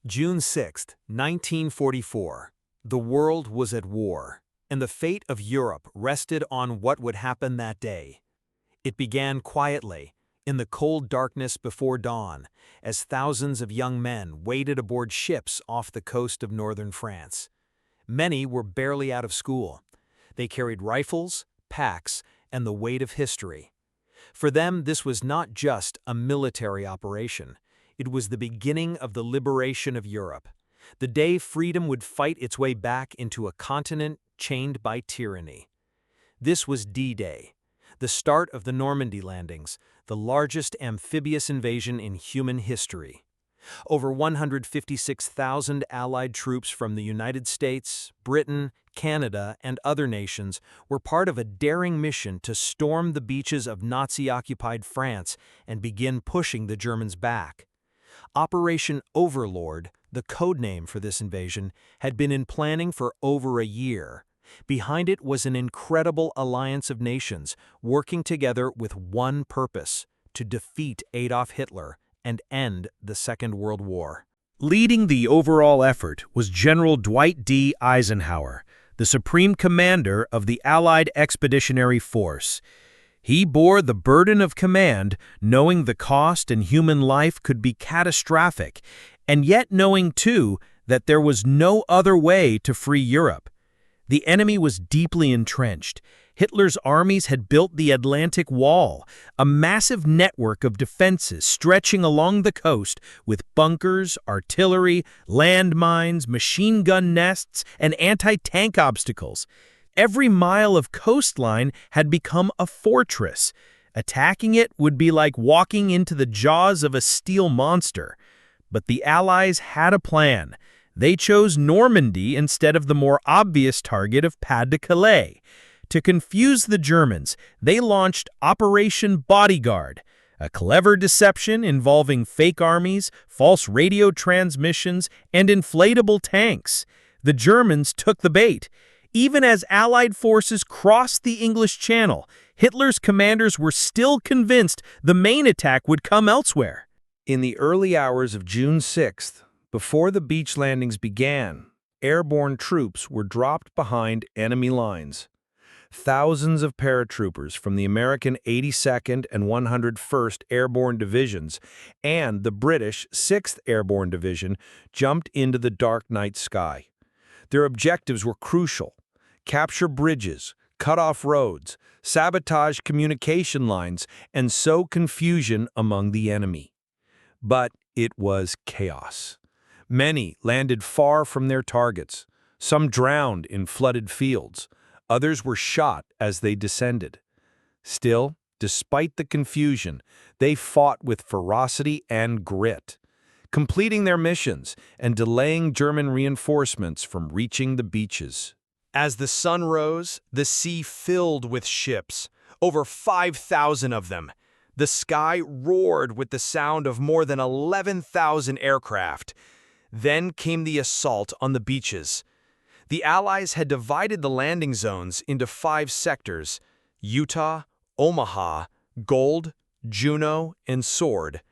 June 6, 1944. The world was at war, and the fate of Europe rested on what would happen that day. It began quietly, in the cold darkness before dawn, as thousands of young men waited aboard ships off the coast of northern France. Many were barely out of school. They carried rifles, packs, and the weight of history. For them, this was not just a military operation. It was the beginning of the liberation of Europe, the day freedom would fight its way back into a continent chained by tyranny. This was D-Day, the start of the Normandy landings, the largest amphibious invasion in human history. Over 156,000 Allied troops from the United States, Britain, Canada, and other nations were part of a daring mission to storm the beaches of Nazi-occupied France and begin pushing the Germans back. Operation Overlord, the code name for this invasion, had been in planning for over a year. Behind it was an incredible alliance of nations working together with one purpose: to defeat Adolf Hitler and end the Second World War. Leading the overall effort was General Dwight D. Eisenhower, the supreme commander of the Allied Expeditionary Force. He bore the burden of command, knowing the cost in human life could be catastrophic, and yet knowing, too, that there was no other way to free Europe. The enemy was deeply entrenched. Hitler's armies had built the Atlantic Wall, a massive network of defenses stretching along the coast with bunkers, artillery, landmines, machine gun nests, and anti-tank obstacles. Every mile of coastline had become a fortress. Attacking it would be like walking into the jaws of a steel monster. But the Allies had a plan. They chose Normandy instead of the more obvious target of Pas-de-Calais. To confuse the Germans, they launched Operation Bodyguard, a clever deception involving fake armies, false radio transmissions, and inflatable tanks. The Germans took the bait. Even as Allied forces crossed the English Channel, Hitler's commanders were still convinced the main attack would come elsewhere. In the early hours of June 6th, before the beach landings began, airborne troops were dropped behind enemy lines. Thousands of paratroopers from the American 82nd and 101st Airborne Divisions and the British 6th Airborne Division jumped into the dark night sky. Their objectives were crucial: capture bridges, cut off roads, sabotage communication lines, and sow confusion among the enemy. But it was chaos. Many landed far from their targets. Some drowned in flooded fields. Others were shot as they descended. Still, despite the confusion, they fought with ferocity and grit, completing their missions and delaying German reinforcements from reaching the beaches. As the sun rose, the sea filled with ships, over 5,000 of them. The sky roared with the sound of more than 11,000 aircraft. Then came the assault on the beaches. The Allies had divided the landing zones into 5 sectors: Utah, Omaha, Gold, Juno, and Sword.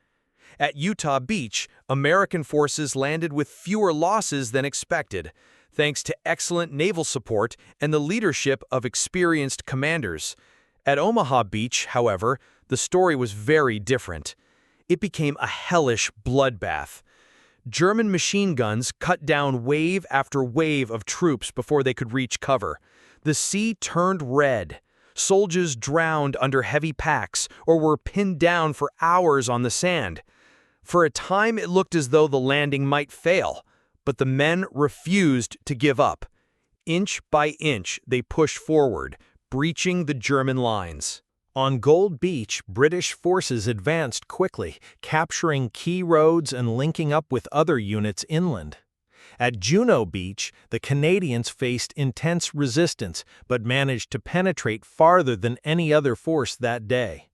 At Utah Beach, American forces landed with fewer losses than expected, thanks to excellent naval support and the leadership of experienced commanders. At Omaha Beach, however, the story was very different. It became a hellish bloodbath. German machine guns cut down wave after wave of troops before they could reach cover. The sea turned red. Soldiers drowned under heavy packs or were pinned down for hours on the sand. For a time, it looked as though the landing might fail, but the men refused to give up. Inch by inch, they pushed forward, breaching the German lines. On Gold Beach, British forces advanced quickly, capturing key roads and linking up with other units inland. At Juno Beach, the Canadians faced intense resistance but managed to penetrate farther than any other force that day.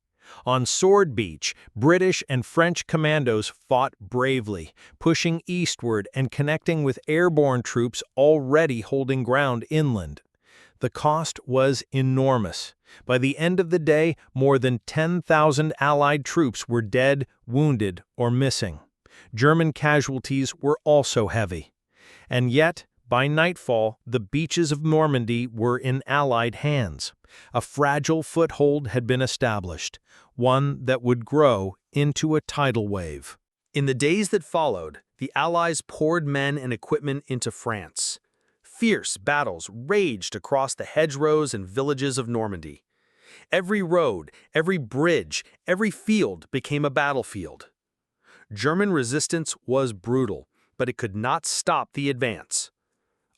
On Sword Beach, British and French commandos fought bravely, pushing eastward and connecting with airborne troops already holding ground inland. The cost was enormous. By the end of the day, more than 10,000 Allied troops were dead, wounded, or missing. German casualties were also heavy. And yet, by nightfall, the beaches of Normandy were in Allied hands. A fragile foothold had been established, one that would grow into a tidal wave. In the days that followed, the Allies poured men and equipment into France. Fierce battles raged across the hedgerows and villages of Normandy. Every road, every bridge, every field became a battlefield. German resistance was brutal, but it could not stop the advance.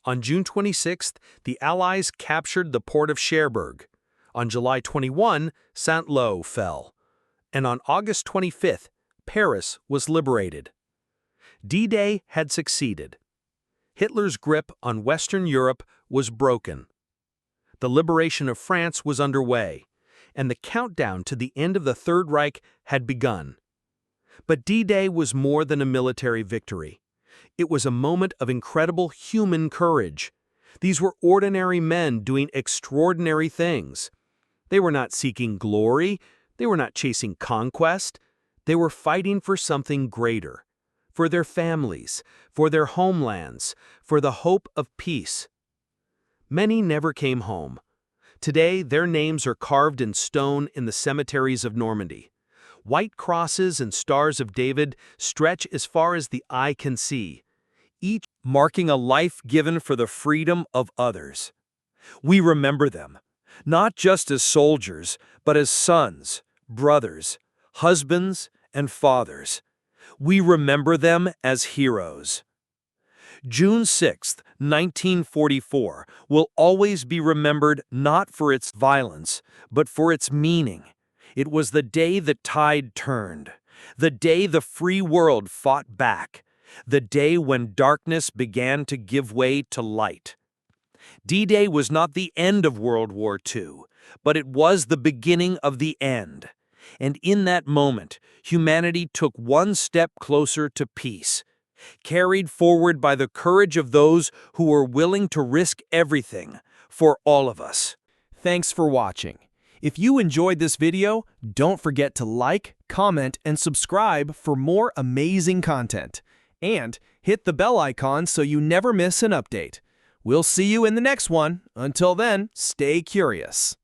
On June 26th, the Allies captured the port of Cherbourg. On July 21, Saint-Lô fell. And on August 25th, Paris was liberated. D-Day had succeeded. Hitler's grip on Western Europe was broken. The liberation of France was underway, and the countdown to the end of the Third Reich had begun. But D-Day was more than a military victory. It was a moment of incredible human courage. These were ordinary men doing extraordinary things. They were not seeking glory. They were not chasing conquest. They were fighting for something greater, for their families, for their homelands, for the hope of peace. Many never came home. Today, their names are carved in stone in the cemeteries of Normandy. White crosses and stars of David stretch as far as the eye can see, each marking a life given for the freedom of others. We remember them, not just as soldiers, but as sons, brothers, husbands, and fathers. We remember them as heroes. June 6, 1944, will always be remembered not for its violence, but for its meaning. It was the day the tide turned, the day the free world fought back, the day when darkness began to give way to light. D-Day was not the end of World War II, but it was the beginning of the end. And in that moment, humanity took one step closer to peace, carried forward by the courage of those who were willing to risk everything for all of us. Thanks for watching. If you enjoyed this video, don't forget to like, comment, and subscribe for more amazing content. And hit the bell icon so you never miss an update. We'll see you in the next one. Until then, stay curious.